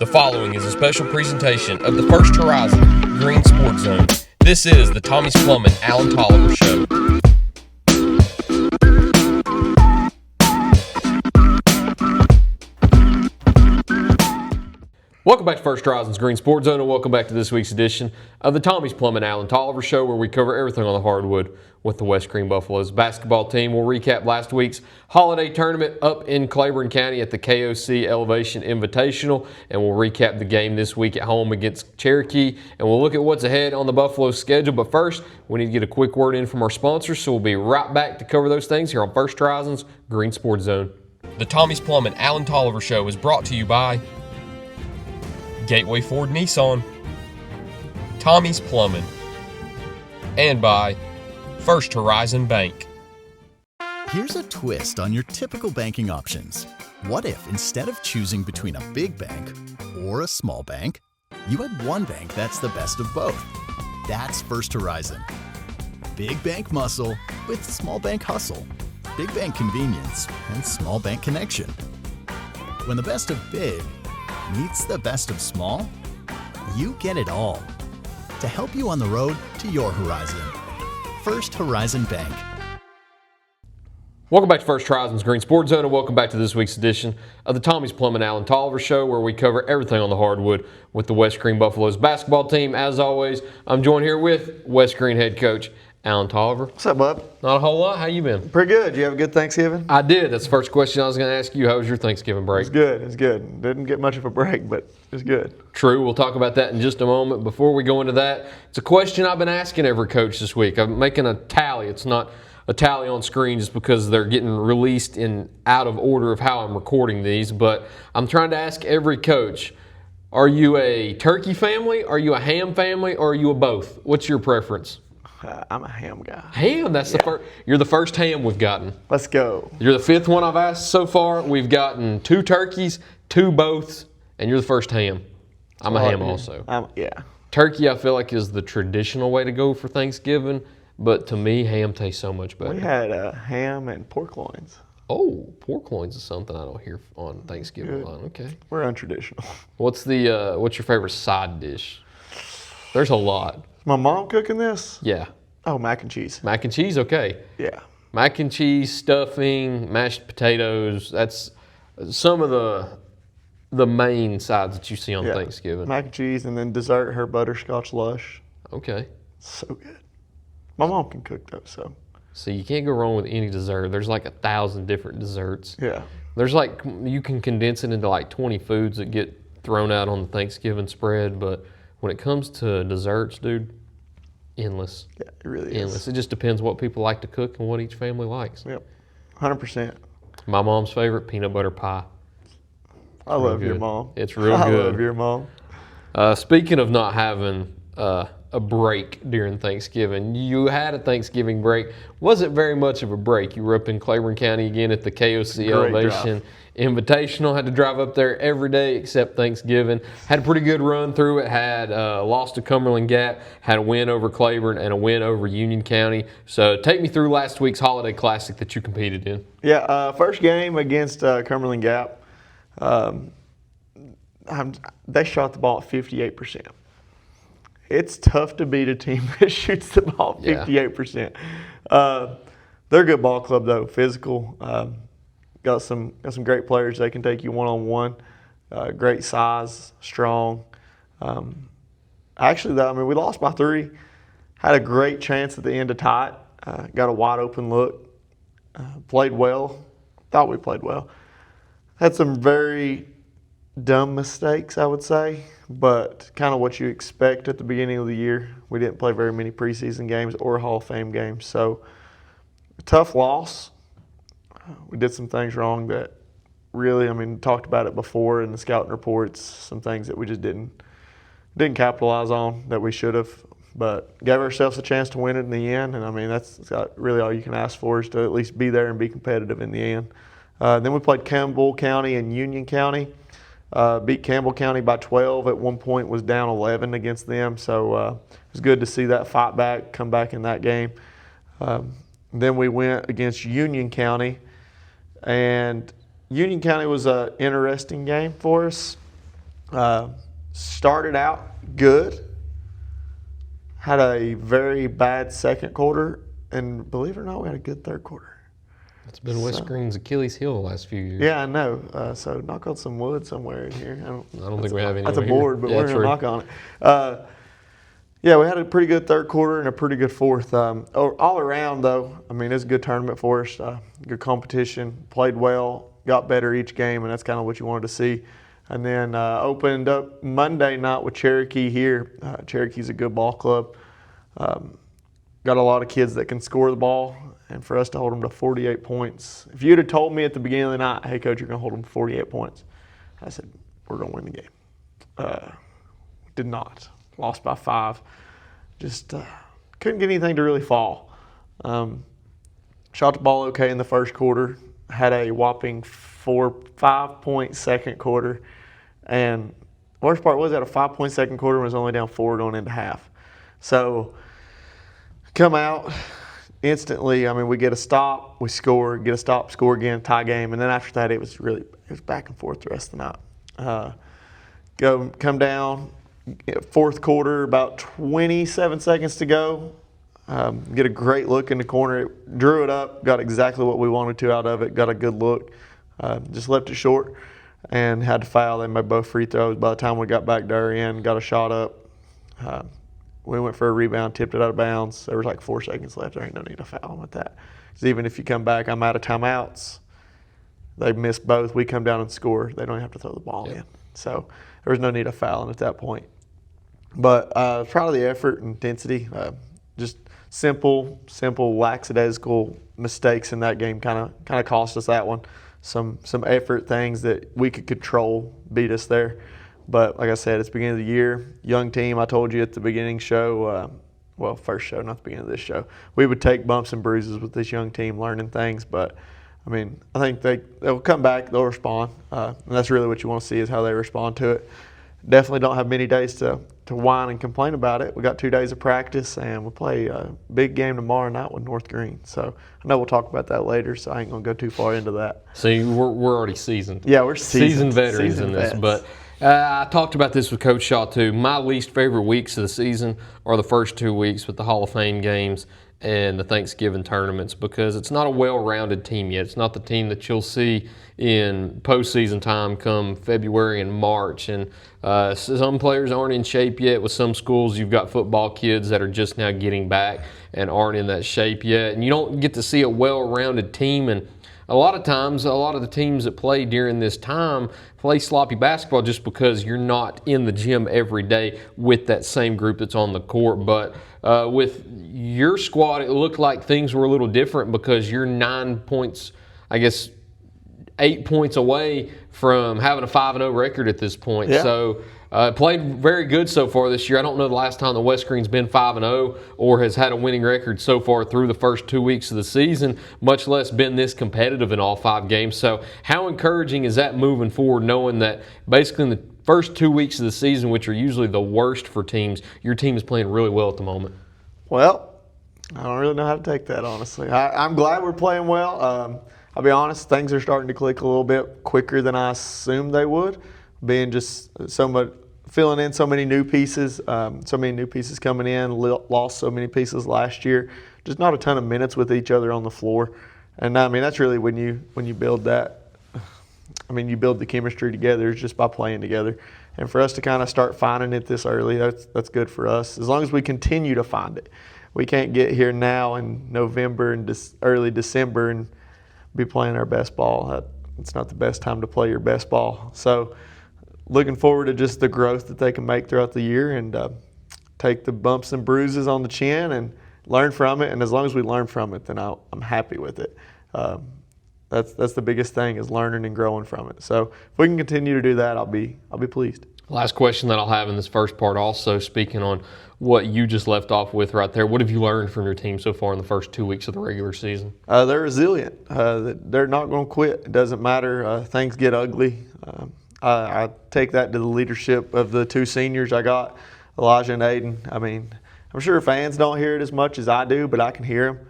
The following is a special presentation of the First Horizon Greene Sports Zone. This is the Tommie's Plumbing Allen Tolliver Show. Welcome back to First Horizon's Greene Sports Zone, and welcome back to this week's edition of the Tommie's Plumbing Allen Tolliver Show, where we cover everything on the hardwood with the West Greene Buffaloes basketball team. We'll recap last week's holiday tournament up in Claiborne County at the KOC Elevation Invitational, and we'll recap the game this week at home against Cherokee, and we'll look at what's ahead on the Buffaloes schedule. But first, we need to get a quick word in from our sponsors, so we'll be right back to cover those things here on First Horizon's Greene Sports Zone. The Tommie's Plumbing Allen Tolliver Show is brought to you by Gateway Ford Nissan, Tommie's Plumbing, and by First Horizon Bank. Here's a twist on your typical banking options. What if instead of choosing between a big bank or a small bank, you had one bank that's the best of both? That's First Horizon. Big bank muscle with small bank hustle. Big bank convenience and small bank connection. When the best of big meets the best of small, you get it all. To help you on the road to your horizon. First Horizon Bank. Welcome back to First Horizon's Greene Sports Zone, and welcome back to this week's edition of the Tommie's Plumbing Allen Tolliver Show, where we cover everything on the hardwood with the West Greene Buffaloes basketball team. As always, I'm joined here with West Greene head coach Allen Tolliver. What's up, bud? Not a whole lot. How you been? Pretty good. You have a good Thanksgiving? I did. That's the first question I was going to ask you. How was your Thanksgiving break? It's good. It's good. Didn't get much of a break, but it's good. True. We'll talk about that in just a moment. Before we go into that, it's a question I've been asking every coach this week. I'm making a tally. It's not a tally on screen just because they're getting released in out of order of how I'm recording these, but I'm trying to ask every coach, are you a turkey family, are you a ham family, or are you a both? What's your preference? I'm a ham guy. Ham? That's the first. You're the first ham we've gotten. Let's go. You're the fifth one I've asked so far. We've gotten 2 turkeys, 2 boths, and you're the first ham. I'm a ham also. Yeah. Turkey, I feel like, is the traditional way to go for Thanksgiving, but to me, ham tastes so much better. We had ham and pork loins. Oh, pork loins is something I don't hear on Thanksgiving. Good. Okay. We're untraditional. What's your favorite side dish? There's a lot. Is my mom cooking this? Yeah. Oh, mac and cheese. Mac and cheese, okay. Yeah. Mac and cheese, stuffing, mashed potatoes. That's some of the main sides that you see on Thanksgiving. Mac and cheese, and then dessert, her butterscotch lush. Okay. So good. My mom can cook those, so. So you can't go wrong with any dessert. There's like 1,000 different desserts. Yeah. There's like, you can condense it into like 20 foods that get thrown out on the Thanksgiving spread, but when it comes to desserts, dude, endless. Yeah, it really Endless. is. It just depends what people like to cook and what each family likes. Yep. 100%. My mom's favorite, peanut butter pie. I love your good. mom. It's real I good. love your mom. Speaking of not having a break during Thanksgiving, you had a Thanksgiving break. Wasn't very much of a break. You were up in Claiborne County again at the KOC Elevation Invitational. Had to drive up there every day except Thanksgiving. Had a pretty good run through it. Had lost to Cumberland Gap. Had a win over Claiborne and a win over Union County. So take me through last week's Holiday Classic that you competed in. Yeah, first game against Cumberland Gap. They shot the ball at 58%. It's tough to beat a team that shoots the ball 58%. They're a good ball club though, physical. Got some great players. They can take you one-on-one. Great size, strong. Actually, though, we lost by 3. Had a great chance at the end to tie it. Got a wide open look. Played well. Thought we played well. Had some very dumb mistakes, I would say, but kind of what you expect at the beginning of the year. We didn't play very many preseason games or Hall of Fame games, so tough loss. We did some things wrong that really, talked about it before in the scouting reports, some things that we just didn't capitalize on that we should have, but gave ourselves a chance to win it in the end, and that's really all you can ask for is to at least be there and be competitive in the end. Then we played Campbell County and Union County. Beat Campbell County by 12. At one point was down 11 against them, so it was good to see that fight back, come back in that game. Then we went against Union County, and Union County was an interesting game for us. Started out good, had a very bad second quarter, and believe it or not, we had a good third quarter. It's been West Greene's Achilles heel the last few years. Yeah, I know. So knock on some wood somewhere in here. I don't think we have any. That's a over board, here. but we're going to knock on it. Yeah, we had a pretty good third quarter and a pretty good fourth. All around, though, I mean, it's a good tournament for us. Good competition. Played well. Got better each game, and that's kind of what you wanted to see. And then opened up Monday night with Cherokee here. Cherokee's a good ball club. Got a lot of kids that can score the ball, and for us to hold them to 48 points. If you'd have told me at the beginning of the night, hey, Coach, you're going to hold them to 48 points, I said, we're going to win the game. Did not. Lost by 5. Just couldn't get anything to really fall. Shot the ball okay in the first quarter. Had a whopping 5-point second quarter. And the worst part was that a 5-point second quarter was only down 4 going into half. So come out instantly. I mean, we get a stop, we score, get a stop, score again, tie game. And then after that, it was back and forth the rest of the night. Come down, fourth quarter, about 27 seconds to go. Get a great look in the corner. Drew it up, got exactly what we wanted to out of it, got a good look. Just left it short and had to foul. They made both free throws. By the time we got back to our end, got a shot up. We went for a rebound, tipped it out of bounds. There was like 4 seconds left. There ain't no need to foul with that. Because even if you come back, I'm out of timeouts. They missed both. We come down and score. They don't have to throw the ball in. So there was no need of fouling at that point. But proud of the effort and intensity. Just simple, lackadaisical mistakes in that game kind of cost us that one. Some effort things that we could control beat us there. But like I said, it's the beginning of the year. Young team, I told you at the beginning show, first show, not the beginning of this show, we would take bumps and bruises with this young team learning things. But, I mean, I think they'll come back, they'll respond. And that's really what you want to see is how they respond to it. Definitely don't have many days to whine and complain about it. We got 2 days of practice, and we'll play a big game tomorrow night with North Greene. So I know we'll talk about that later, so I ain't going to go too far into that. See, we're already seasoned. Yeah, we're seasoned veterans in this. But I talked about this with Coach Shaw, too. My least favorite weeks of the season are the first 2 weeks with the Hall of Fame games and the Thanksgiving tournaments because it's not a well-rounded team yet. It's not the team that you'll see in postseason time come February and March. And some players aren't in shape yet. With some schools, you've got football kids that are just now getting back and aren't in that shape yet. And you don't get to see a well-rounded team. And a lot of times, a lot of the teams that play during this time play sloppy basketball just because you're not in the gym every day with that same group that's on the court. But with your squad, it looked like things were a little different because you're 9 points, 8 points away from having a 5-0 record at this point. Yeah. So played very good so far this year. I don't know the last time the West Greene's been 5-0 or has had a winning record so far through the first 2 weeks of the season, much less been this competitive in all 5 games. So how encouraging is that moving forward, knowing that basically in the first 2 weeks of the season, which are usually the worst for teams, your team is playing really well at the moment? Well, I don't really know how to take that, honestly. I'm glad we're playing well. I'll be honest, things are starting to click a little bit quicker than I assumed they would, being just so much, filling in so many new pieces, coming in, lost so many pieces last year, just not a ton of minutes with each other on the floor. And I mean, that's really when you build that. I mean, you build the chemistry together just by playing together. And for us to kind of start finding it this early, that's good for us, as long as we continue to find it. We can't get here now in November and early December and be playing our best ball. It's not the best time to play your best ball. So looking forward to just the growth that they can make throughout the year and take the bumps and bruises on the chin and learn from it. And as long as we learn from it, then I'm happy with it. That's the biggest thing, is learning and growing from it. So if we can continue to do that, I'll be pleased. Last question that I'll have in this first part also, speaking on what you just left off with right there, what have you learned from your team so far in the first 2 weeks of the regular season? They're resilient. They're not going to quit. It doesn't matter. Things get ugly. I take that to the leadership of the 2 seniors I got, Elijah and Aiden. I mean, I'm sure fans don't hear it as much as I do, but I can hear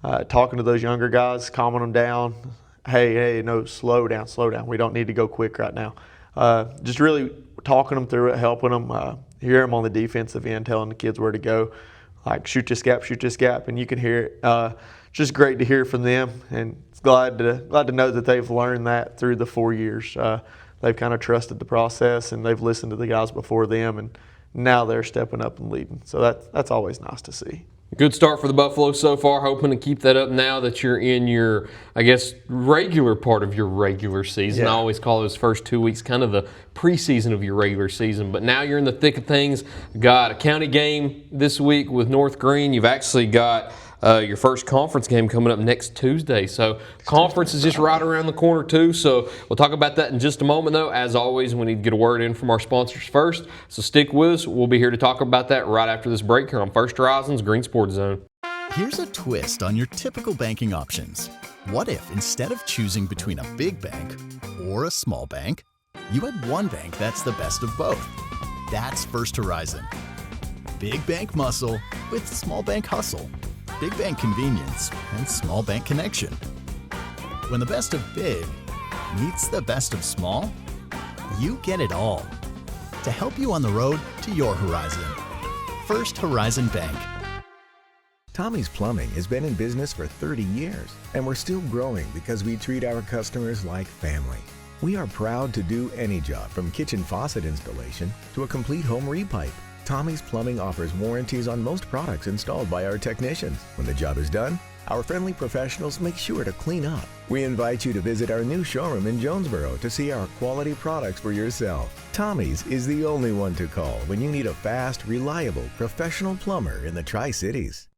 them talking to those younger guys, calming them down. Hey, no, slow down. We don't need to go quick right now. Just really talking them through it, helping them. Hear them on the defensive end, telling the kids where to go, like shoot this gap, and you can hear it. Just great to hear from them, and it's glad to know that they've learned that through the 4 years. They've kind of trusted the process, and they've listened to the guys before them, and now they're stepping up and leading. So that's always nice to see. Good start for the Buffaloes so far. Hoping to keep that up now that you're in your, I guess, regular part of your regular season. Yeah. I always call those first 2 weeks kind of the preseason of your regular season. But now you're in the thick of things. Got a county game this week with North Greene. You've actually got your first conference game coming up next Tuesday. So conference is just right around the corner too. So we'll talk about that in just a moment though. As always, we need to get a word in from our sponsors first. So stick with us. We'll be here to talk about that right after this break here on First Horizons Green Sports Zone. Here's a twist on your typical banking options. What if instead of choosing between a big bank or a small bank, you had one bank that's the best of both? That's First Horizon. Big bank muscle with small bank hustle. Big bank convenience and small bank connection. When the best of big meets the best of small, you get it all. To help you on the road to your horizon. First Horizon Bank. Tommie's Plumbing has been in business for 30 years, and we're still growing because we treat our customers like family. We are proud to do any job from kitchen faucet installation to a complete home repipe. Tommie's Plumbing offers warranties on most products installed by our technicians. When the job is done, our friendly professionals make sure to clean up. We invite you to visit our new showroom in Jonesboro to see our quality products for yourself. Tommie's is the only one to call when you need a fast, reliable, professional plumber in the Tri-Cities.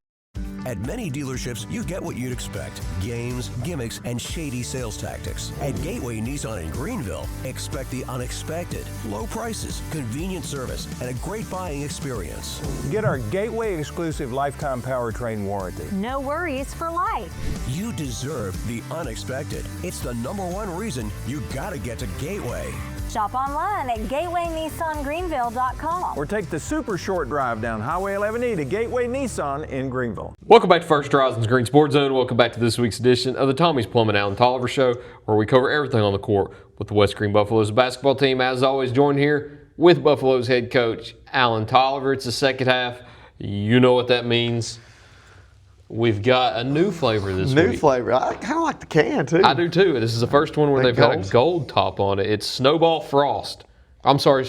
At many dealerships, you get what you'd expect. Games, gimmicks, and shady sales tactics. At Gateway Nissan in Greenville, expect the unexpected. Low prices, convenient service, and a great buying experience. Get our Gateway exclusive lifetime powertrain warranty. No worries for life. You deserve the unexpected. It's the #1 reason you gotta get to Gateway. Shop online at gatewaynissangreenville.com. Or take the super short drive down Highway 11E to Gateway Nissan in Greenville. Welcome back to First Horizons Green Sports Zone. Welcome back to this week's edition of the Tommie's Allen Tolliver Show, where we cover everything on the court with the West Greene Buffaloes basketball team. As always, joined here with Buffaloes head coach Allen Tolliver. It's the second half. You know what that means. We've got a new flavor this week. New flavor. I kind of like the can too. I do too. This is the first one where Like they've got a gold? gold top on it. It's Snowball Frost. I'm sorry.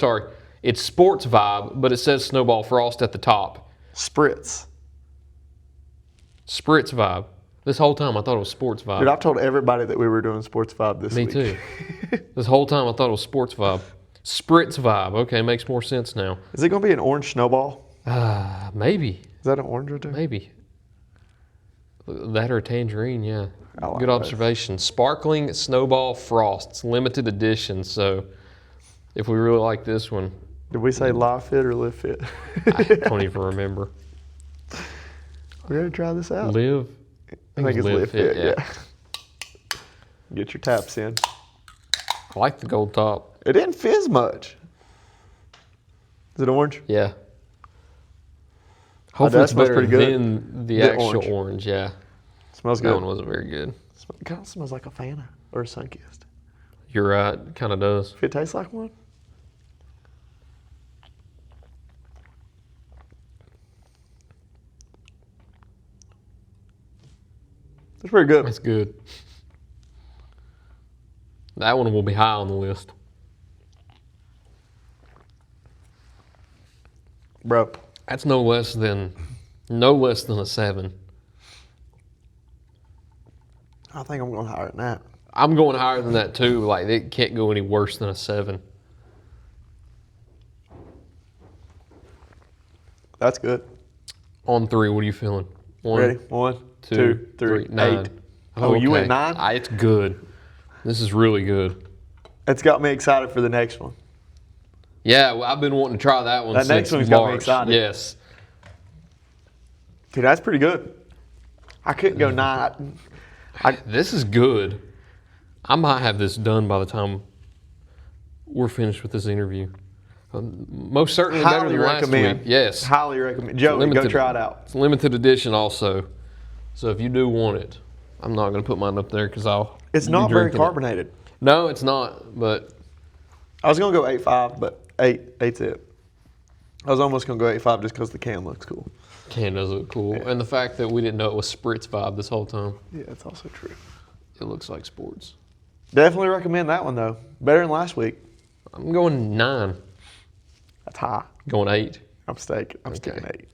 It's Sports Vibe, but it says Snowball Frost at the top. Spritz. Spritz Vibe. This whole time I thought it was Sports Vibe. Dude, I've told everybody that we were doing Sports Vibe this Me week. too. This whole time I thought it was Sports Vibe. Spritz Vibe. Okay, makes more sense now. Is it going to be an orange snowball? Maybe. Is that an orange right there? Maybe. That or a tangerine, yeah. I like Good that. observation. Sparkling Snowball Frost. It's limited edition, so if we really like this one, Did we say live fit or live fit? I don't even remember. We're going to try this out. Live? I think it's live fit, yeah. yeah. Get your taps in. I like the gold top. It didn't fizz much. Is it orange? Yeah. Hopefully that it's smells better pretty good. than the The actual orange. Yeah. Smells That good. one wasn't very good. It kind of smells like a Fanta or a Sunkist. You're right. Kind of does. If it tastes like one. It's pretty good. That's good. That one will be high on the list. Bro, That's no less than a 7. I think I'm going higher than that. I'm going higher than that too. Like it can't go any worse than a 7. That's good. On 3, what are you feeling? 1, Ready? 1, 2, 3, 9. 8. Oh, you went okay. 9? It's good. This is really good. It's got me excited for the next one. Yeah, well, I've been wanting to try that one That since next one's March. got me excited. Yes. Dude, that's pretty good. I couldn't go 9. This is good. I might have this done by the time we're finished with this interview. Most certainly better Highly than last recommend. week. Yes. Highly recommend. Joey, go try it out. It's limited edition also. So if you do want it, I'm not going to put mine up there because It's be not very drinking it. carbonated. No, it's not. But I was going to go 8.5, but Eight's it. I was almost going to go 8.5 just because the can looks cool. Can does look cool. Yeah. And the fact that we didn't know it was Spritz vibe this whole time. Yeah, that's also true. It looks like sports. Definitely recommend that one, though. Better than last week. I'm going 9. That's high. Going 8. I'm sticking 8.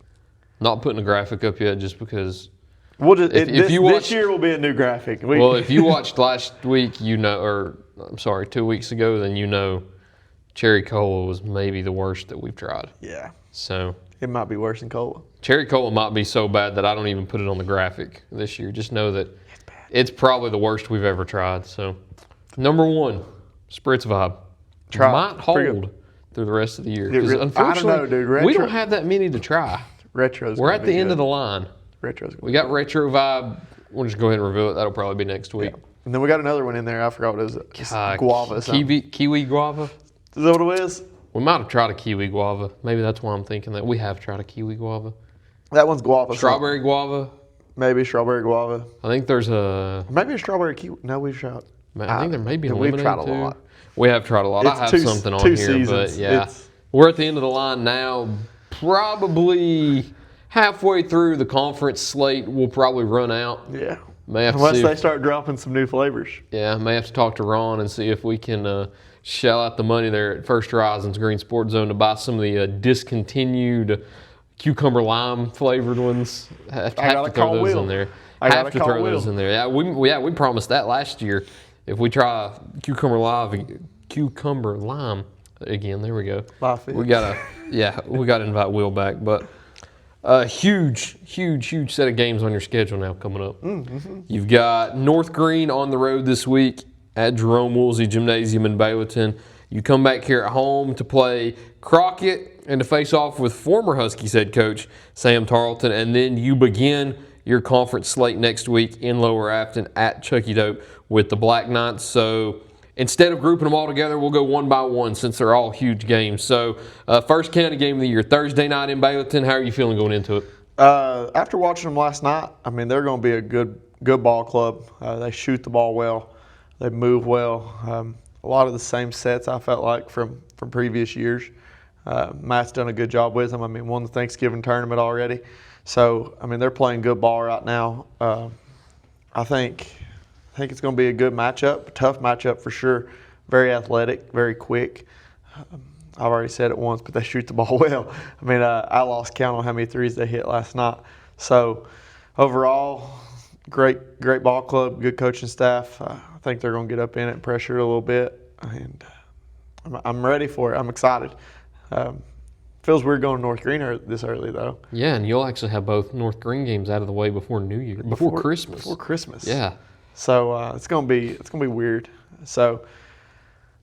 Not putting a graphic up yet just because. We'll just, this year will be a new graphic. Well, if you watched last week, you know, or I'm sorry, 2 weeks ago, then you know cherry cola was maybe the worst that we've tried. Yeah. So It might be worse than cola. cherry cola might be so bad that I don't even put it on the graphic this year. Just know that it's probably the worst we've ever tried. So, number 1, Spritz Vibe. Might hold through the rest of the year. Because unfortunately, I don't know, dude. we don't have that many to try. We're at the end of the line. We got Retro Vibe. We'll just go ahead and reveal it. That'll probably be next week. Yeah. And then we got another one in there. I forgot what it is. It's guava. Kiwi guava. Is that what it is? We might have tried a kiwi guava. Maybe that's why I'm thinking that. We have tried a kiwi guava. That one's guava. Strawberry guava. Maybe strawberry guava. I think there's a. Maybe a strawberry kiwi. No, we've tried. I think there may be a We've lemonade tried a too. lot. We have tried a lot. I have something on here, seasons. but yeah, we're at the end of the line now. Probably halfway through the conference slate, we'll probably run out. Yeah. Unless they start dropping some new flavors. Yeah, may have to talk to Ron and see if we can shell out the money there at First Horizons Green Sports Zone to buy some of the discontinued cucumber lime flavored ones. Have to throw those in there. Have to throw those in there. Yeah, we promised that last year. If we try cucumber lime again, there we go. We gotta invite Will back, but. Huge set of games on your schedule now coming up. Mm-hmm. You've got North Greene on the road this week at Jerome Woolsey Gymnasium in Bayleton. You come back here at home to play Crockett and to face off with former Huskies head coach Sam Tarleton, and then you begin your conference slate next week in Lower Afton at Chucky Dope with the Black Knights. So instead of grouping them all together, we'll go one by one since they're all huge games. So, first county game of the year, Thursday night in Bayleton. How are you feeling going into it? After watching them last night, I mean, they're going to be a good ball club. They shoot the ball well. They move well. A lot of the same sets I felt like from previous years. Matt's done a good job with them. I mean, won the Thanksgiving tournament already. So, I mean, they're playing good ball right now. I think it's going to be a good matchup, a tough matchup for sure. Very athletic, very quick. I've already said it once, but they shoot the ball well. I mean, I lost count on how many threes they hit last night. So, overall, great ball club, good coaching staff. I think they're going to get up in it and pressure it a little bit, and I'm ready for it. I'm excited. Feels weird going to North Greene this early, though. Yeah, and you'll actually have both North Greene games out of the way before New Year, before Christmas. Before Christmas. Yeah. So it's gonna be weird. So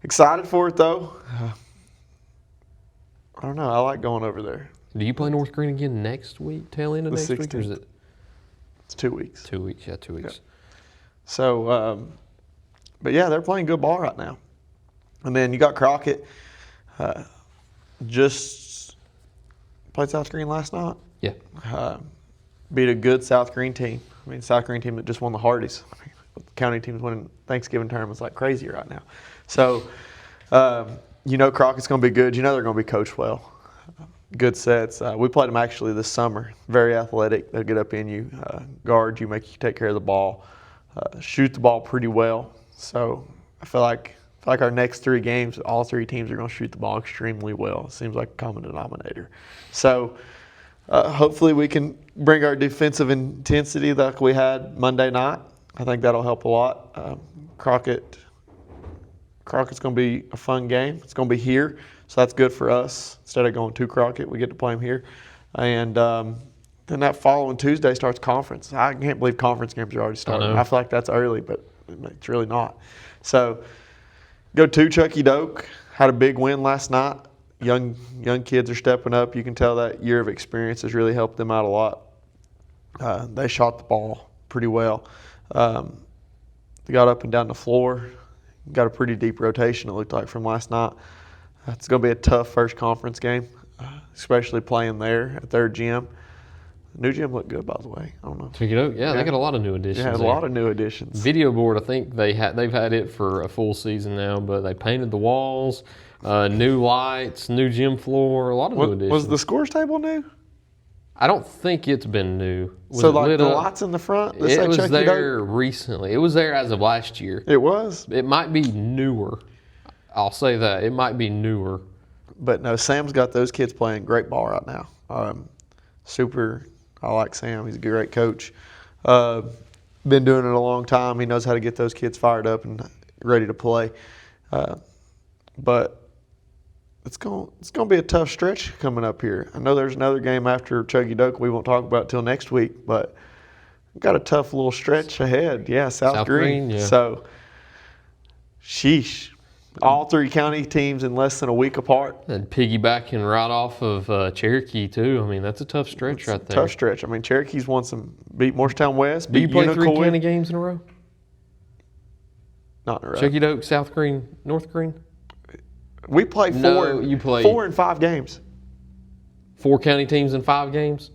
excited for it though. I don't know. I like going over there. Do you play North Greene again next week? Tail end of next week, or is it? It's 2 weeks. 2 weeks. Yeah, 2 weeks. Yeah. So, but yeah, they're playing good ball right now. And then you got Crockett. Just played South Greene last night. Yeah. Beat a good South Greene team. I mean, South Greene team that just won the Hardies. I mean, the county teams winning Thanksgiving tournaments like crazy right now. So, you know Crockett's going to be good. You know they're going to be coached well. Good sets. We played them actually this summer. Very athletic. They'll get up in you, guard you, make you take care of the ball, shoot the ball pretty well. So I feel like our next 3 games, all 3 teams are going to shoot the ball extremely well. It seems like a common denominator. So hopefully we can bring our defensive intensity like we had Monday night. I think that'll help a lot. Crockett's going to be a fun game. It's going to be here, so that's good for us. Instead of going to Crockett, we get to play them here. And then that following Tuesday starts conference. I can't believe conference games are already starting. I feel like that's early, but it's really not. So go to Chucky Doak. Had a big win last night. Young kids are stepping up. You can tell that year of experience has really helped them out a lot. They shot the ball pretty well. They got up and down the floor. Got a pretty deep rotation, it looked like, from last night. It's going to be a tough first conference game, especially playing there at their gym. New gym looked good, by the way. I don't know. Chucky Doak, yeah, they got a lot of new additions. Yeah, a there. lot of new additions. Video board, I think they've had it for a full season now, but they painted the walls, new lights, new gym floor, a lot of new additions. Was the scores table new? I don't think it's been new. Was So it like lit the up? lights in the front? It was there recently. It was there as of last year. It was? It might be newer. I'll say that. It might be newer. But no, Sam's got those kids playing great ball right now. I like Sam. He's a great coach. Been doing it a long time. He knows how to get those kids fired up and ready to play. But it's going to be a tough stretch coming up here. I know there's another game after Chucky Doak we won't talk about till next week, but we've got a tough little stretch ahead. Yeah, South Greene. Yeah. So, sheesh. All 3 county teams in less than a week apart. And piggybacking right off of Cherokee, too. I mean, that's a tough stretch right there. Tough stretch. I mean, Cherokee's won beat Morristown West, Do you beat play 3 Unicoi. county games in a row? Not in a row. Chucky Doak, South Greene, North Greene? We play you play 4 and 5 games. 4 county teams in 5 games?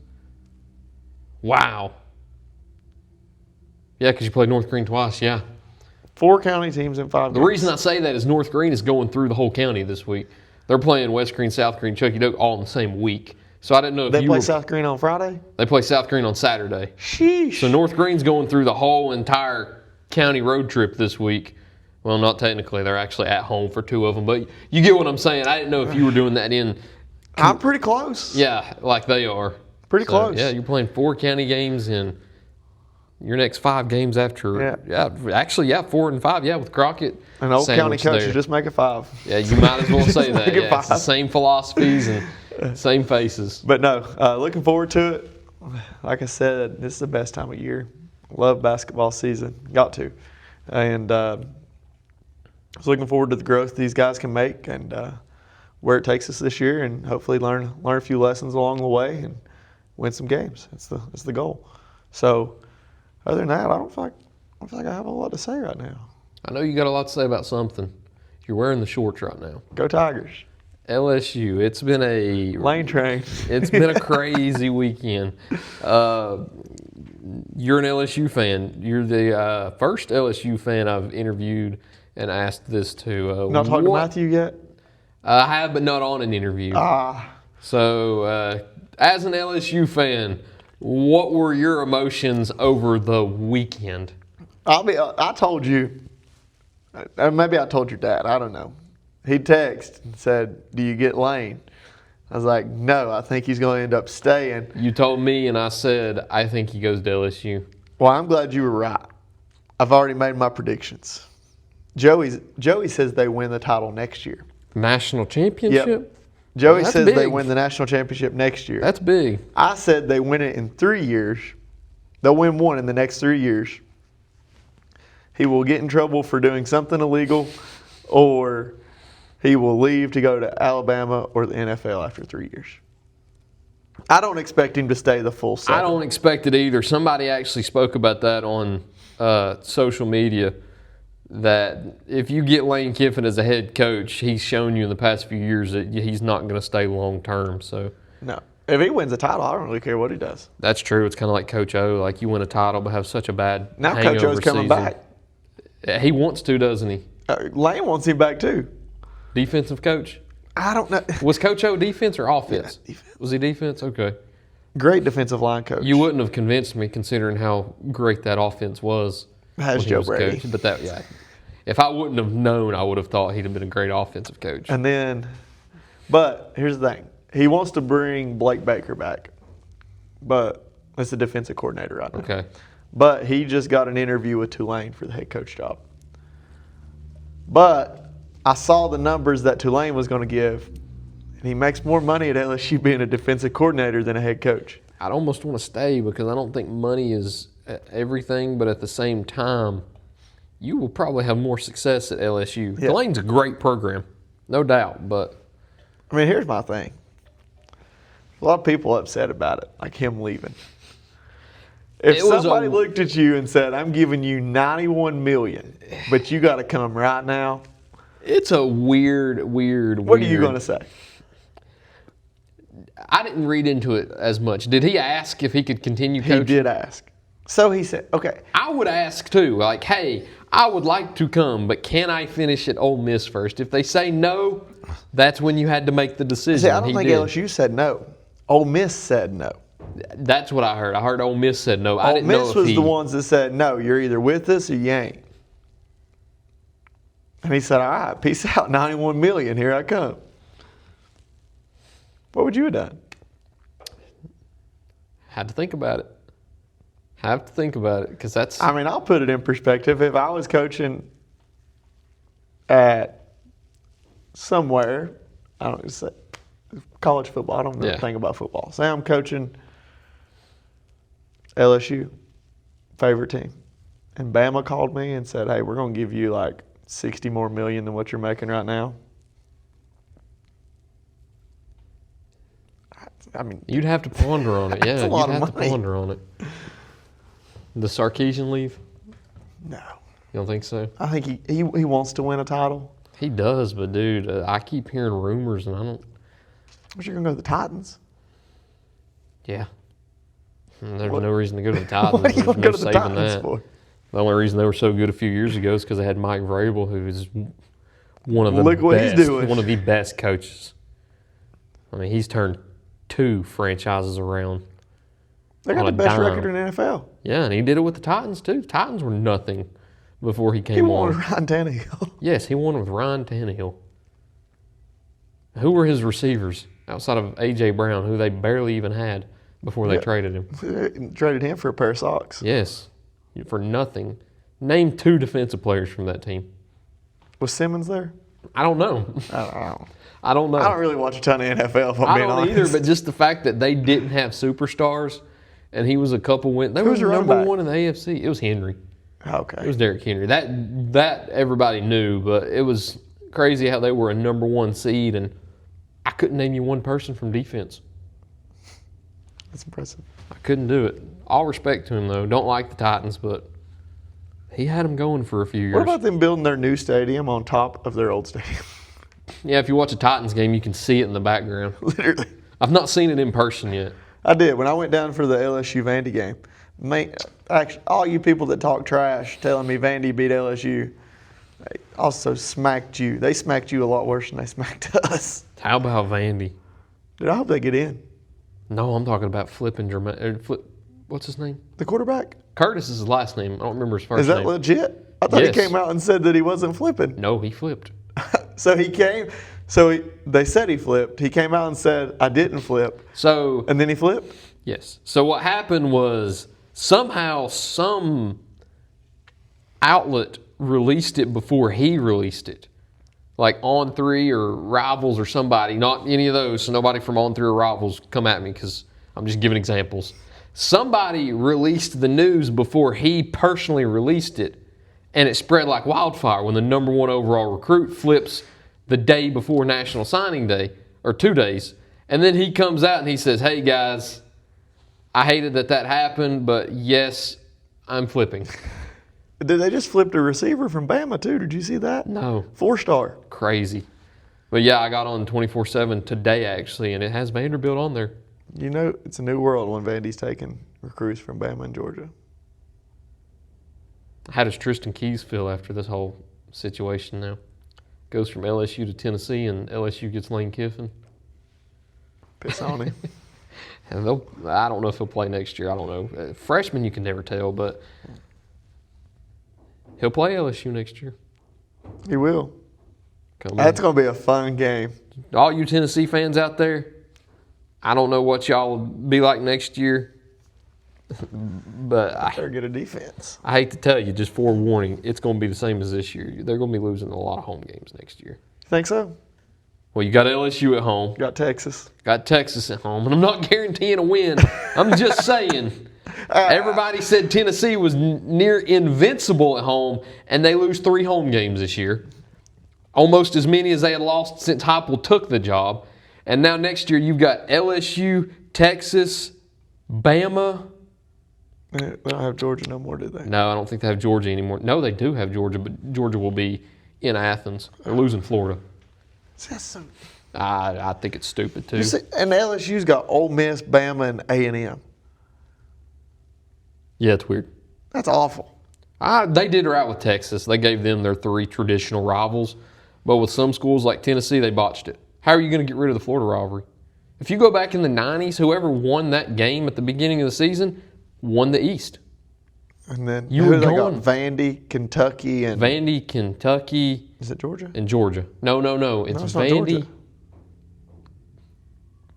Wow. Yeah, because you played North Greene twice, yeah. 4 county teams in 5 games. The reason I say that is North Greene is going through the whole county this week. They're playing West Greene, South Greene, Chucky Doak all in the same week. So I didn't know if They play South Greene on Friday? They play South Greene on Saturday. Sheesh. So North Greene's going through the whole entire county road trip this week. Well, not technically. They're actually at home for 2 of them. But you get what I'm saying. I didn't know if you were doing that in. I'm pretty close. Yeah, like they are. Pretty close. Yeah, you're playing 4 county games in your next 5 games after. Yeah, 4 and 5. Yeah, with Crockett. An old county sandwiched coach there. should just make it 5. Yeah, you might as well say that. make it Yeah, it's the 5. same philosophies and same faces. But no, looking forward to it. Like I said, this is the best time of year. Love basketball season. Got to. And I was looking forward to the growth these guys can make and where it takes us this year, and hopefully learn a few lessons along the way and win some games. That's the goal. So other than that, I don't feel like I have a lot to say right now. I know you got a lot to say about something. You're wearing the shorts right now. Go Tigers. LSU. It's been a Lane train. It's been a crazy weekend. You're an LSU fan. You're the first LSU fan I've interviewed and asked this to. Not talking to Matthew yet? I have, but not on an interview. So, as an LSU fan, what were your emotions over the weekend? I told you, maybe I told your dad, I don't know. He texted and said, "Do you get Lane?" I was like, "No, I think he's going to end up staying." You told me, and I said, I think he goes to LSU. Well, I'm glad you were right. I've already made my predictions. Joey says they win the title next year. National championship? Yep. Joey That's says they big. win the national championship next year. That's big. I said they win it in 3 years. They'll win one in the next 3 years. He will get in trouble for doing something illegal, or he will leave to go to Alabama or the NFL after 3 years. I don't expect him to stay the full 7. I don't expect it either. Somebody actually spoke about that on social media, that if you get Lane Kiffin as a head coach, he's shown you in the past few years that he's not going to stay long term. So No. If he wins a title, I don't really care what he does. that's true. It's kind of like Coach O. Like, you win a title but have such a bad Now hangover Coach O's coming season. back. He wants to, doesn't he? Lane wants him back too. Defensive coach. I don't know. Was Coach O defense or offense? Yeah, defense. Was he defense? Okay. Great defensive line coach. You wouldn't have convinced me considering how great that offense was. Has when he Joe was Brady. coach. But that, yeah. If I wouldn't have known, I would have thought he'd have been a great offensive coach. And then, but here's the thing. He wants to bring Blake Baker back, but it's the defensive coordinator right now. Okay. But he just got an interview with Tulane for the head coach job. But I saw the numbers that Tulane was going to give, and he makes more money at LSU being a defensive coordinator than a head coach. I'd almost want to stay because I don't think money is everything, but at the same time, you will probably have more success at LSU. Yeah. Tulane's a great program, no doubt, but I mean, here's my thing. A lot of people upset about it, like him leaving. If It was somebody a- looked at you and said, "I'm giving you $91 million, but you got to come right now," it's a weird. what are you going to say? I didn't read into it as much. Did he ask if he could continue coaching? He did ask. So he said, okay. I would ask too, like, hey, I would like to come, but can I finish at Ole Miss first? If they say no, that's when you had to make the decision. See, I don't think LSU said no. Ole Miss said no. That's what I heard. I heard Ole Miss said no. I Ole didn't know Miss if was he, the ones that said no. You're either with us or you ain't. And he said, all right, peace out, 91 million, here I come. What would you have done? had to think about it. Have to think about it because that's. I mean, I'll put it in perspective. If I was coaching at somewhere, I don't say college football. I don't know anything about football. Say I'm coaching LSU, favorite team, and Bama called me and said, "Hey, we're going to give you like 60 more million than what you're making right now." I mean, you'd have to ponder on it. Yeah, you'd have to ponder on it. The Sarkisian leave? No. You don't think so? I think he wants to win a title. He does, but dude, I keep hearing rumors, and I don't. But you're gonna go to the Titans. Yeah. And there's no reason to go to the Titans. What are you There's gonna no go to the saving Titans that. for? The only reason they were so good a few years ago is because they had Mike Vrabel, who is one of the Look what he's doing. one of the best coaches. I mean, he's turned 2 franchises around. They got the best record in the NFL. Yeah, and he did it with the Titans too. Titans were nothing before he came He won on. with Ryan Tannehill. Yes, he won with Ryan Tannehill. Who were his receivers outside of A.J. Brown, who they barely even had before they traded him? They traded him for a pair of socks. Yes, for nothing. Name 2 defensive players from that team. Was Simmons there? I don't know. I don't know. I don't really watch a ton of NFL, if I'm I being don't honest. either, but just the fact that they didn't have superstars and he was a couple wins. They Who were was your number running back? 1 in the AFC. It was Henry. Okay. It was Derrick Henry. That everybody knew, but it was crazy how they were a number 1 seed, and I couldn't name you one person from defense. That's impressive. I couldn't do it. All respect to him, though. Don't like the Titans, but he had them going for a few years. What about them building their new stadium on top of their old stadium? Yeah, if you watch a Titans game, you can see it in the background. Literally. I've not seen it in person yet. I did. When I went down for the LSU Vandy game, actually, all you people that talk trash telling me Vandy beat LSU, they also smacked you. They smacked you a lot worse than they smacked us. How about Vandy? Dude, I hope they get in. No, I'm talking about what's his name? The quarterback? Curtis is his last name. I don't remember his first Is that name. legit? I thought Yes. he came out and said that he wasn't flipping. No, he flipped. So he came. They said he flipped. He came out and said, I didn't flip. So And then he flipped? yes. So what happened was somehow some outlet released it before he released it. Like On 3 or Rivals or somebody, not any of those, so nobody from On 3 or Rivals come at me because I'm just giving examples. Somebody released the news before he personally released it, and it spread like wildfire when the number 1 overall recruit flips the day before National Signing Day, or 2 days. And then he comes out and he says, hey guys, I hated that happened, but yes, I'm flipping. Did they just flip a receiver from Bama too? Did you see that? No. 4-star. Crazy. But yeah, I got on 24/7 today actually, and it has Vanderbilt on there. You know, it's a new world when Vandy's taking recruits from Bama and Georgia. How does Tristan Keys feel after this whole situation now? Goes from LSU to Tennessee, and LSU gets Lane Kiffin. Piss on him. And I don't know if he'll play next year. I don't know. Freshman, you can never tell, but he'll play LSU next year. He will. Come That's on. going to be a fun game. All you Tennessee fans out there, I don't know what y'all will be like next year, but Better get a defense. I hate to tell you, just forewarning, it's going to be the same as this year. They're going to be losing a lot of home games next year. Think so? Well, you got LSU at home. Got Texas. Got Texas at home, and I'm not guaranteeing a win. I'm just saying. Everybody said Tennessee was near invincible at home, and they lose 3 home games this year. Almost as many as they had lost since Heupel took the job. And now next year you've got LSU, Texas, Bama. They don't have Georgia no more, do they? No, I don't think they have Georgia anymore. No, they do have Georgia, but Georgia will be in Athens. They're losing Florida. That's so, I think it's stupid too. And LSU's got Ole Miss, Bama, and A&M. Yeah, it's weird. That's awful. They did right with Texas. They gave them their 3 traditional rivals. But with some schools like Tennessee, they botched it. How are you going to get rid of the Florida rivalry? If you go back in the 90s, whoever won that game at the beginning of the season won the East. And then You who were they got? going- Vandy, Kentucky, and Vandy, Kentucky, is it Georgia? and Georgia. No. It's it's not Vandy. Georgia.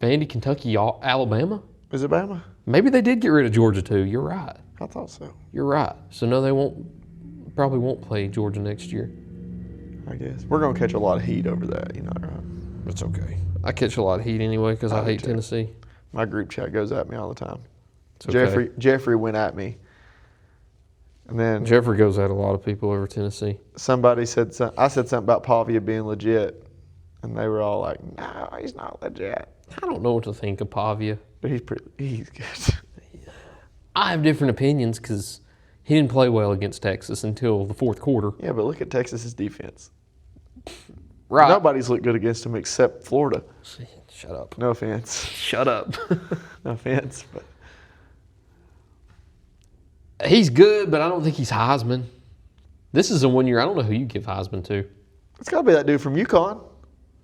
Vandy, Kentucky, Alabama. Is it Bama? Maybe they did get rid of Georgia too. You're right. I thought so. You're right. So no, they probably won't play Georgia next year. I guess we're gonna catch a lot of heat over that. You know, right? It's okay. I catch a lot of heat anyway because I do hate too. Tennessee. My group chat goes at me all the time. It's okay. Jeffrey went at me, and then Jeffrey goes at a lot of people over Tennessee. somebody said I said something about Pavia being legit, and they were all like, "No, he's not legit." I don't know what to think of Pavia. But he's good. I have different opinions because he didn't play well against Texas until the fourth quarter. Yeah, but look at Texas's defense. Right. Nobody's looked good against him except Florida. Shut up. No offense. Shut up. No offense, but He's good, but I don't think he's Heisman. This is a 1 year. I don't know who you give Heisman to. it's got to be that dude from UConn.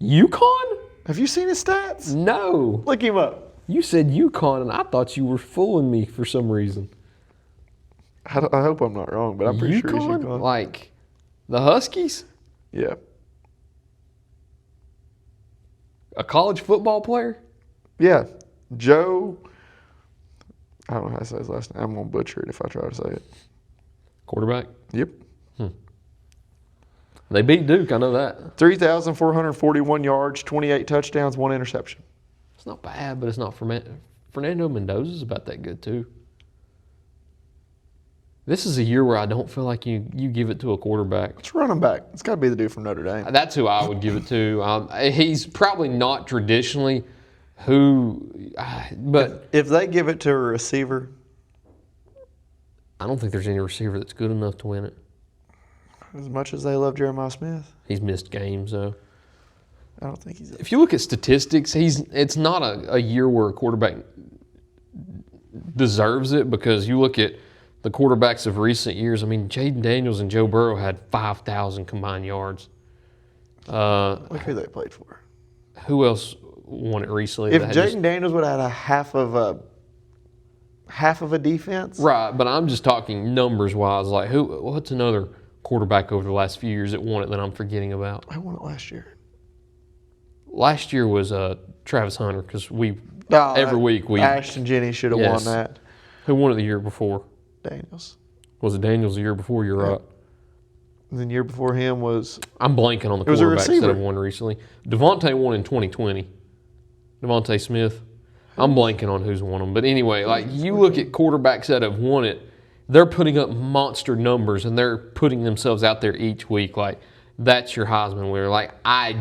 UConn? Have you seen his stats? No. Look him up. You said UConn, and I thought you were fooling me for some reason. I hope I'm not wrong, but I'm pretty sure he's UConn. Like the Huskies? Yeah. A college football player? Yeah. Joe, I don't know how to say his last name. I'm going to butcher it if I try to say it. Quarterback? Yep. They beat Duke, I know that. 3,441 yards, 28 touchdowns, 1 interception. It's not bad, but it's not Fernando Mendoza's about that good too. This is a year where I don't feel like you give it to a quarterback. It's running back. It's got to be the dude from Notre Dame. That's who I would give it to. He's probably not traditionally but If they give it to a receiver, I don't think there's any receiver that's good enough to win it. as much as they love Jeremiah Smith, He's missed games though. I don't think he's. If you look at statistics, it's not a year where a quarterback deserves it because you look at the quarterbacks of recent years. I mean, Jaden Daniels and Joe Burrow had 5,000 combined yards. Look who they played for. Who else won it recently? If that had Jaden Daniels would have had a half of a defense, right, but I'm just talking numbers wise. Like what's another quarterback over the last few years that won it that I'm forgetting about? I won it last year. Last year was Travis Hunter because every week we Ashton Jennings should have won that. Who won it the year before? Daniels. Was it Daniels the year before? You're right. And then the year before him was. I'm blanking on the was a quarterbacks that receiver. have won recently. Devontae won in 2020. Devontae Smith. I'm blanking on who's won them. But anyway, like you look at quarterbacks that have won it, they're putting up monster numbers and they're putting themselves out there each week. Like that's your Heisman winner. Like I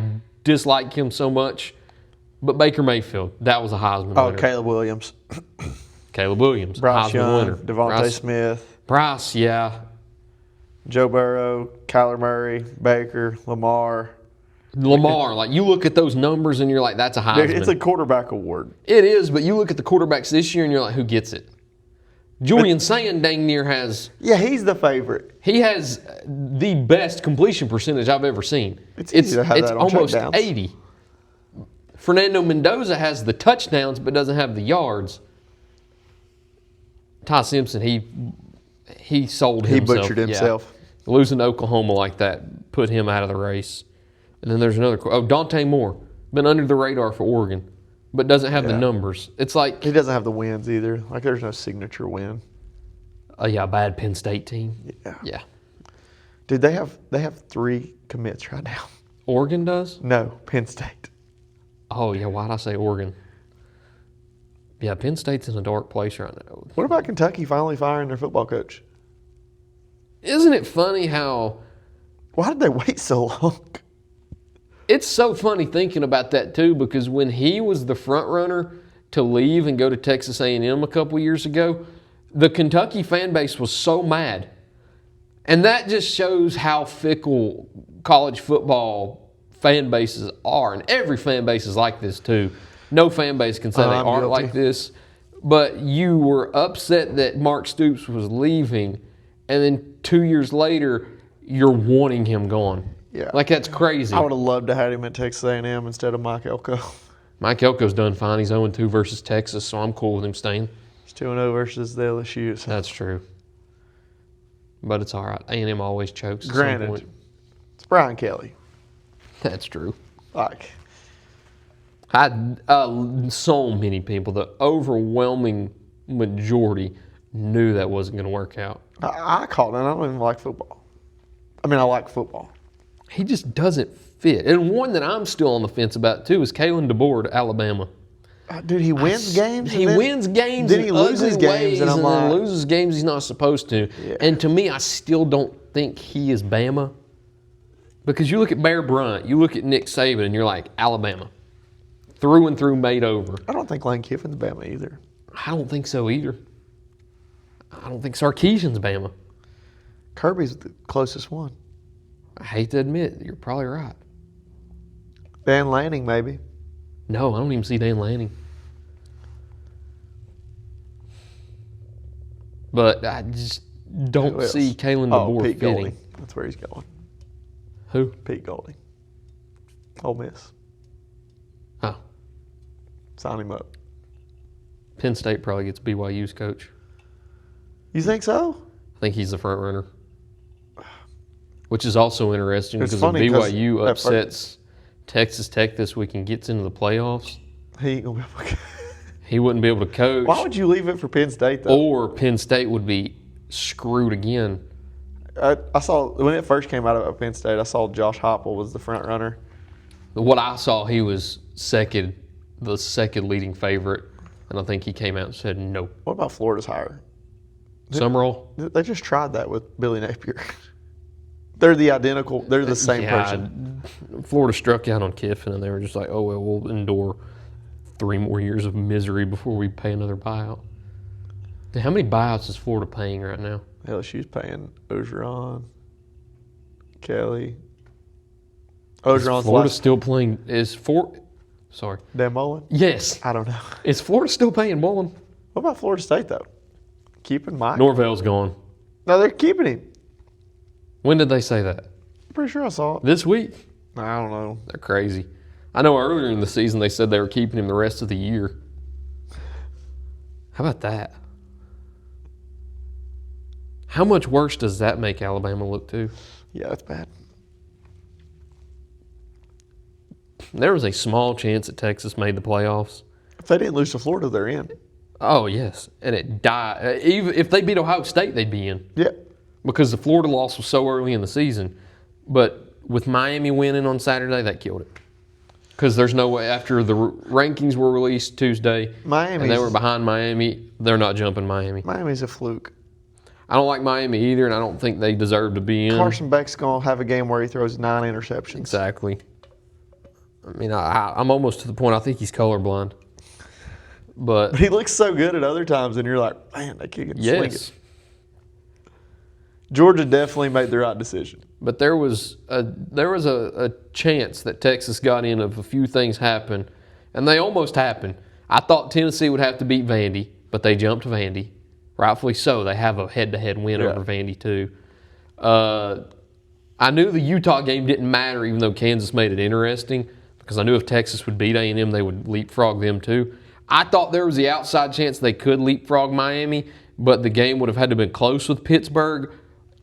dislike him so much, but Baker Mayfield, that was a Heisman winner. Caleb Williams, Caleb Williams, Bryce Heisman Young, winner. Devontae Smith, Bryce, yeah. Joe Burrow, Kyler Murray, Baker, Lamar. Like you look at those numbers and you're like, that's a Heisman. Dude, it's a quarterback award. It is, but you look at the quarterbacks this year and you're like, who gets it? Julian Sand dang near has. Yeah, he's the favorite. He has the best completion percentage I've ever seen. It's easy to have it's that on almost checkdowns. 80. Fernando Mendoza has the touchdowns but doesn't have the yards. Ty Simpson, he sold He himself. butchered himself. Yeah. Losing to Oklahoma like that put him out of the race. And then there's another. Dante Moore, been under the radar for Oregon, but doesn't have the numbers. It's like He doesn't have the wins either. Like there's no signature win. a bad Penn State team. Yeah. Dude, they have 3 commits right now. Oregon does? No, Penn State. Oh, yeah, why'd I say Oregon? Yeah, Penn State's in a dark place right now. What about Kentucky finally firing their football coach? Isn't it funny how Why did they wait so long? it's so funny thinking about that too, because when he was the front runner to leave and go to Texas A&M a couple years ago, the Kentucky fan base was so mad. And that just shows how fickle college football fan bases are, and every fan base is like this too. No fan base can say they I'm aren't guilty. like this. But you were upset that Mark Stoops was leaving, and then 2 years later, you're wanting him gone. Yeah. Like, that's crazy. I would have loved to have him at Texas A&M instead of Mike Elko. Mike Elko's done fine. He's 0-2 versus Texas, so I'm cool with him staying. He's 2-0 versus the LSU. So. That's true. But it's all right. A&M always chokes at some Granted, point. it's Brian Kelly. That's true. Like, So many people, the overwhelming majority, knew that wasn't going to work out. I called it. I don't even like football. I mean, I like football. He just doesn't fit. And one that I'm still on the fence about, too, is Kalen DeBoer at Alabama. Dude, he wins games. He wins games. Then he loses games, and I'm then like, loses games he's not supposed to. Yeah. And to me, I still don't think he is Bama. Because you look at Bear Bryant, you look at Nick Saban, and you're like, Alabama. Through and through made over. I don't think Lane Kiffin's Bama either. I don't think so either. I don't think Sarkisian's Bama. Kirby's the closest one. I hate to admit, you're probably right. Dan Lanning, maybe. No, I don't even see Dan Lanning. But I just don't Who else? see Kalen DeBoer Pete fitting. Golding. That's where he's going. Who? Pete Golding. Ole Miss. Oh, Sign him up. Penn State probably gets BYU's coach. You think so? I think he's the front runner. Which is also interesting It's because if funny 'cause BYU that upsets Texas Tech this week and gets into the playoffs, He ain't gonna be able to. he wouldn't be able to coach. Why would you leave it for Penn State though? Or Penn State would be screwed again. I saw when it first came out of Penn State. I saw Josh Heupel was the front runner. What I saw, he was the second leading favorite, and I think he came out and said no. What about Florida's hire? Summerall? They just tried that with Billy Napier. They're the identical. They're the same person. Florida struck out on Kiffin, and they were just like, oh, well, we'll endure 3 more years of misery before we pay another buyout. Dude, how many buyouts is Florida paying right now? LSU's paying Ogeron, Kelly. Ogeron's Florida last. still playing? Sorry. Dan Mullen? Yes. I don't know. Is Florida still paying Mullen? What about Florida State though? Keeping Mike? Norvell's gone. No, they're keeping him. When did they say that? I'm pretty sure I saw it. This week? I don't know. They're crazy. I know earlier in the season they said they were keeping him the rest of the year. How about that? How much worse does that make Alabama look too? Yeah, that's bad. There was a small chance that Texas made the playoffs. If they didn't lose to Florida, they're in. Oh, yes. And it died. Even if they beat Ohio State, they'd be in. Yeah. Because the Florida loss was so early in the season. But with Miami winning on Saturday, that killed it. Because there's no way, after the rankings were released Tuesday, and they were behind Miami, they're not jumping Miami. Miami's a fluke. I don't like Miami either, and I don't think they deserve to be in. Carson Beck's going to have a game where he throws 9 interceptions. Exactly. I mean, I'm almost to the point I think he's colorblind. But He looks so good at other times, and you're like, man, that kid can sling yes. it. Georgia definitely made the right decision. But there was a chance that Texas got in if a few things happened, and they almost happened. I thought Tennessee would have to beat Vandy, but they jumped Vandy. Rightfully so. They have a head-to-head win over Vandy too. I knew the Utah game didn't matter, even though Kansas made it interesting, because I knew if Texas would beat A&M, they would leapfrog them too. I thought there was the outside chance they could leapfrog Miami, but the game would have had to have been close with Pittsburgh.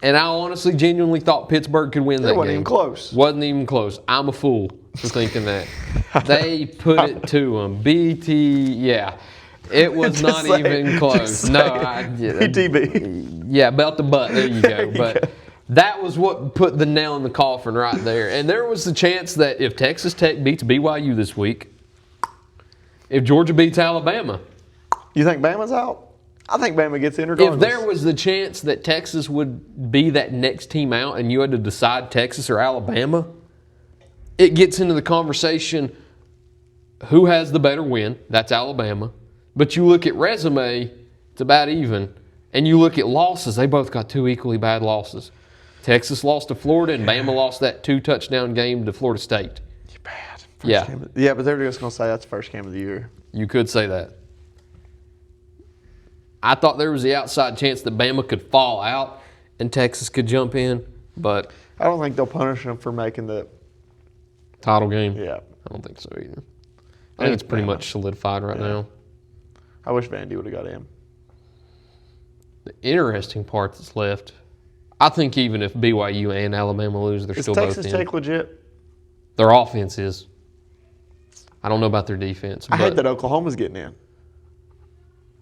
And I honestly, genuinely thought Pittsburgh could win that game. It wasn't even close. Wasn't even close. I'm a fool for thinking that. They put it to them. Yeah. It was not even close. No, BTB. Yeah, belt to butt. There you go. But that was what put the nail in the coffin right there. And there was the chance that if Texas Tech beats BYU this week, if Georgia beats Alabama. You think Bama's out? I think Bama gets in regardless. If there was the chance that Texas would be that next team out and you had to decide Texas or Alabama, it gets into the conversation, who has the better win? That's Alabama. But you look at resume, it's about even. And you look at losses, they both got 2 equally bad losses. Texas lost to Florida and Bama lost that 2-touchdown game to Florida State. Yeah. Yeah, but they're just going to say that's the first game of the year. You could say that. I thought there was the outside chance that Bama could fall out and Texas could jump in, but I don't think they'll punish them for making the title game. Yeah. I don't think so either. I think it's pretty much solidified right now. I wish Vandy would have got in. The interesting part that's left, I think even if BYU and Alabama lose, they're Is still Texas both in. Tech legit? Their offense is. I don't know about their defense. I but hate that Oklahoma's getting in.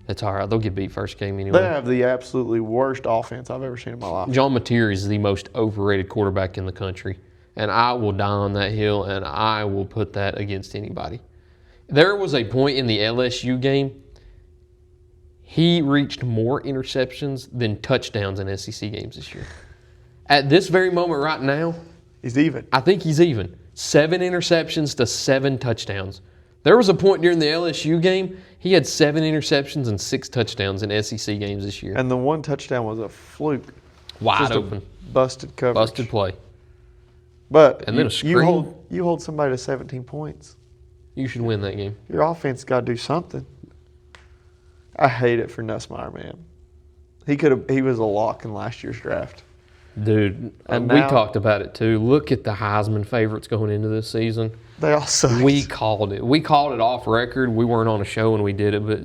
It's all right. They'll get beat first game anyway. They have the absolutely worst offense I've ever seen in my life. John Mateer is the most overrated quarterback in the country, and I will die on that hill, and I will put that against anybody. There was a point in the LSU game, he reached more interceptions than touchdowns in SEC games this year. At this very moment right now, He's even. I think he's even. 7 interceptions to 7 touchdowns. There was a point during the LSU game, he had 7 interceptions and 6 touchdowns in SEC games this year. And the one touchdown was a fluke. Wide Just open. Busted coverage. Busted play. But And then a you screen. hold somebody to 17 points. You should win that game. Your offense got to do something. I hate it for Nussmeier, man. He was a lock in last year's draft. Dude, And we now- talked about it too. Look at the Heisman favorites going into this season. They all suck. We called it. We called it off record. We weren't on a show when we did it, but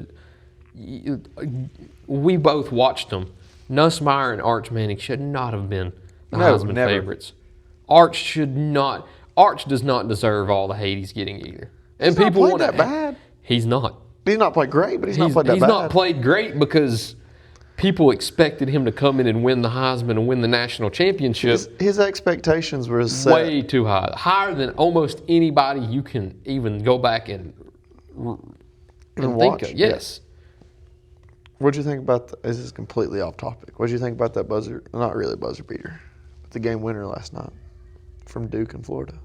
we both watched them. Nussmeier and Arch Manning should not have been the No, Heisman never. favorites. Arch does not deserve all the hate he's getting either. And He's not people played want that bad. He's not. He's not played great, but he's not played that He's bad. not played great because people expected him to come in and win the Heisman and win the national championship. His expectations were set. Way too high. Higher than almost anybody you can even go back and think watch, of. Yes. What'd you think about this is completely off topic. What'd you think about that buzzer, not really buzzer beater, but the game winner last night from Duke in Florida?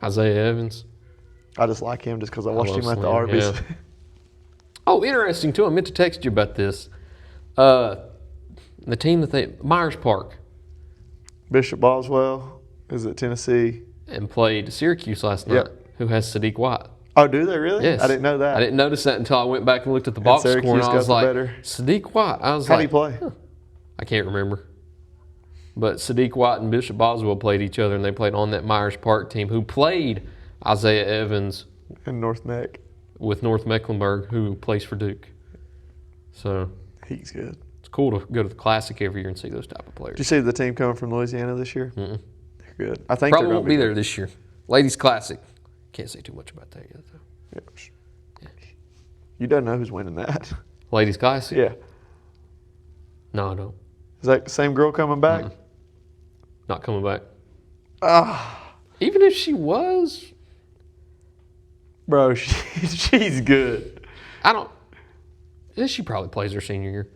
Isaiah Evans. I just like him just because I watched love him at the Slinger, Arby's. yeah. Oh, interesting too. I meant to text you about this. The team Myers Park, Bishop Boswell is at Tennessee. and played Syracuse last night, Yep. who has Sadiq White. Oh, do they really? Yes. I didn't know that. I didn't notice that until I went back and looked at the box score, and Syracuse I was got the like, better. Sadiq White. I was How'd like, he play? huh. I can't remember. But Sadiq White and Bishop Boswell played each other, and they played on that Myers Park team, who played Isaiah Evans In North Neck. with North Mecklenburg, who plays for Duke. So He's good. it's cool to go to the Classic every year and see those type of players. Did you see the team coming from Louisiana this year? Mm-mm. They're good. I think Probably they're won't be there this year. Ladies Classic. Can't say too much about that yet, though. Yeah. You don't know who's winning that. Ladies Classic? Yeah. No, I don't. Is that the same girl coming back? Not coming back. Ah, Even if she was, bro, she's good. I don't. She probably plays her senior year.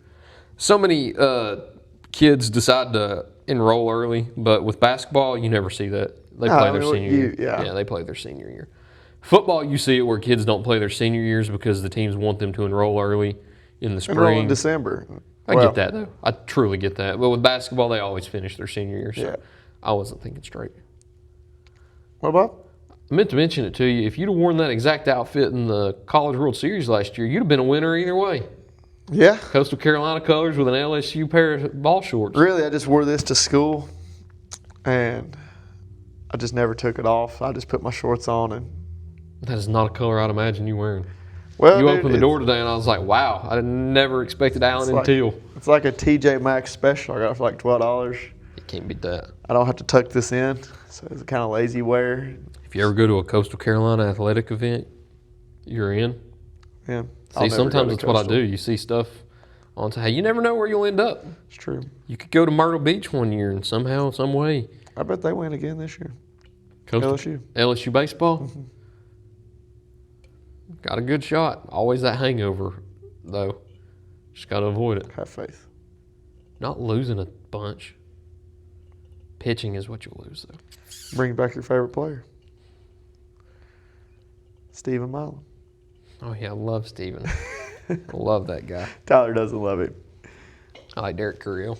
So many kids decide to enroll early, but with basketball, you never see that. They play their senior year. Yeah. They play their senior year. Football, you see it where kids don't play their senior years because the teams want them to enroll early in the spring. Enroll in December. I get that, though. I truly get that. But with basketball, they always finish their senior year, so Yeah. I wasn't thinking straight. What about? I meant to mention it to you. If you'd have worn that exact outfit in the College World Series last year, you'd have been a winner either way. Yeah. Coastal Carolina colors with an LSU pair of ball shorts. Really, I just wore this to school, and I just never took it off. I just put my shorts on, and That is not a color I'd imagine you wearing. well, You dude, opened the door today, and I was like, wow, I never expected Allen and teal. It's like a TJ Maxx special. I got it for like $12. You can't beat that. I don't have to tuck this in, so it's kind of lazy wear. If you ever go to a Coastal Carolina athletic event, you're in. Yeah. I'll See, never go sometimes to that's what I Coastal. do. You see stuff on hey, you never know where you'll end up. It's true. You could go to Myrtle Beach one year and somehow, some way. I bet they win again this year. Coastal, LSU. LSU baseball. Mm-hmm. Got a good shot. Always that hangover, though. Just got to avoid it. Have faith. Not losing a bunch. Pitching is what you'll lose, though. Bring back your favorite player. Stephen Milam. Oh, yeah, I love Steven. I love that guy. Tyler doesn't love him. I like Derek Carrill.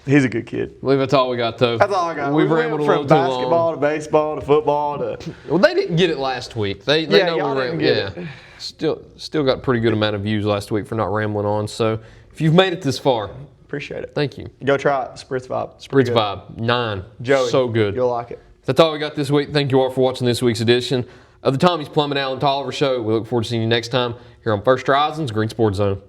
He's a good kid. I believe that's all we got, though. That's all I got. We've We rambled went a little from too basketball long. to baseball to football to. Well, they didn't get it last week. They know y'all we didn't rambled. get it. Still got a pretty good amount of views last week for not rambling on. So if you've made it this far, Appreciate it. thank you. Go try it. Spritz Vibe. Spritz Vibe 9. Joey. So good. You'll like it. That's all we got this week. Thank you all for watching this week's edition of the Tommie's Plumbing Allen Tolliver Show. We look forward to seeing you next time here on First Horizons Green Sports Zone.